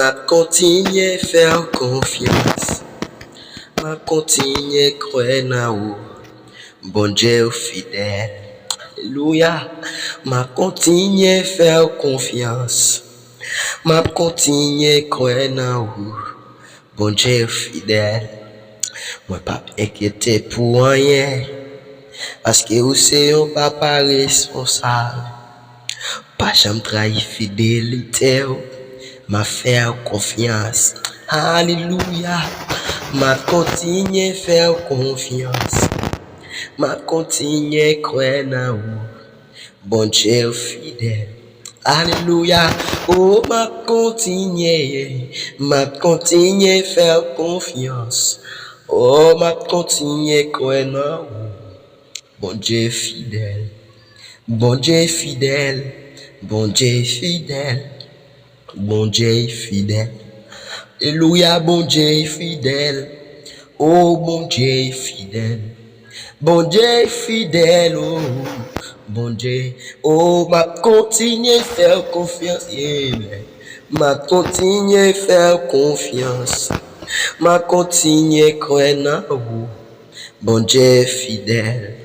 m'a continué faire confiance. M'a continué croire en vous. Bon Dieu fidèle. Alléluia. M'a continué faire confiance. M'a continué croire en vous. Bon Dieu fidèle. Moi pas inquiété pour rien. Parce que vous c'est un papa responsable. Pas jamais trahi fidélité. M'a faire confiance. Alléluia. M'a continué faire confiance. M'a continué croire en vous. Bon Dieu fidèle. Alléluia. Oh, m'a continué faire confiance. Oh, m'a continué croire en vous. Bon Dieu fidèle. Bon Dieu fidèle. Bon Dieu fidèle. Bon Dieu fidèle. Alléluia, bon Dieu fidèle. Oh, bon Dieu fidèle. Bon Dieu fidèle. Oh, bon Dieu. Oh, m'a continué faire confiance. Amen. M'a continué faire confiance. M'a continué croire en vous. Bon Dieu fidèle.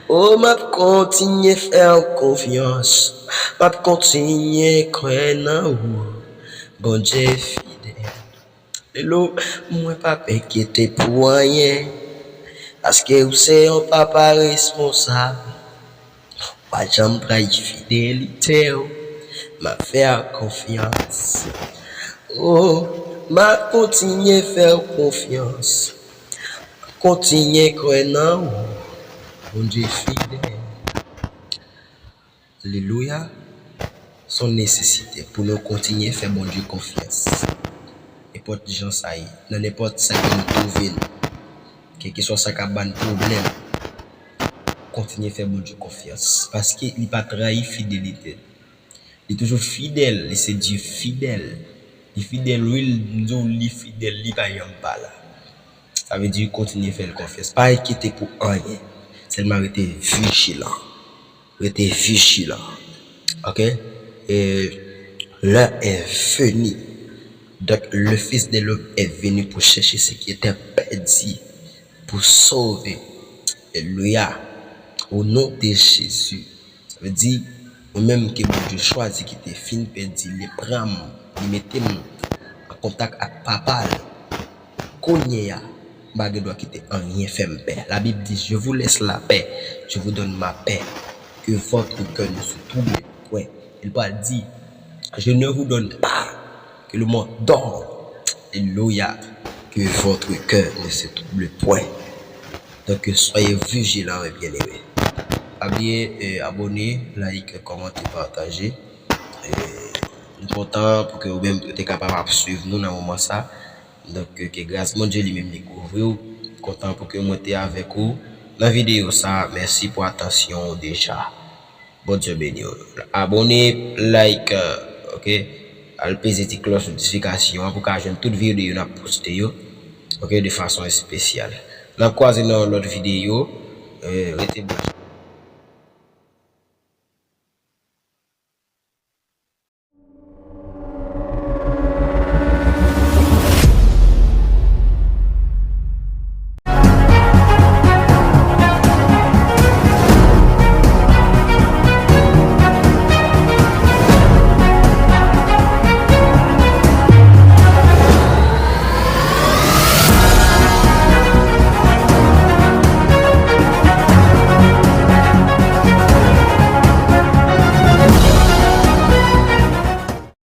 Oh, m'a continué faire confiance. M'a continué croire en vous. Bon Dieu fidèle. Hello, moi pas inquiété pour rien. Parce que vous c'est un papa responsable. Pas jamais trahi fidélité. M'a faire confiance. Oh, m'a continué faire confiance. Continuer croire en vous. Bon Dieu fidèle. Alléluia. Son nécessité pour nous continuer à faire bon Dieu confiance. N'importe gens ça y, dans n'importe ça qui nous trouve, quel que soit ça qui a un problème, continuer à faire bon Dieu confiance. Parce qu'il n'est pas trahi fidélité. Il est toujours fidèle, et c'est Dieu fidèle. Il est fidèle, oui, il est fidèle, il n'est pas là. Ça veut dire continuer à faire confiance. Pas inquiéter pour rien. Seulement rester vigilant. Rester vigilant. Ok? Et l'heure est venue. Donc, le Fils de l'homme est venu pour chercher ce qui était perdu, pour sauver. Alléluia. Au nom de Jésus. Ça veut dire, ou même que Dieu choisit qui était fin perdu, les prendre, les mettre en contact avec papa. Konyea, bague doit quitter en rien faire paix. La Bible dit, je vous laisse la paix, je vous donne ma paix. Que votre cœur ne se trouble point. Il va dire, je ne vous donne pas que le monde dorme. Alléluia. Que votre cœur ne se trouble point. Donc soyez vigilants et bien-aimés. Oubliez abonner, like, commenter, partager. Nous sommes contents pour que vous même soyez capable de suivre nous dans le moment ça. Donc que grâce mon Dieu lui-même découvrir. Content pour que moi soyez avec vous dans la vidéo ça. Merci pour l'attention déjà. Bon Dieu béni. Abonnez, like, ok. Alpez la cloche de notification pour que j'aime toute vidéo n'a posté ok, de façon spéciale. Dans croiser dans l'autre vidéo, restez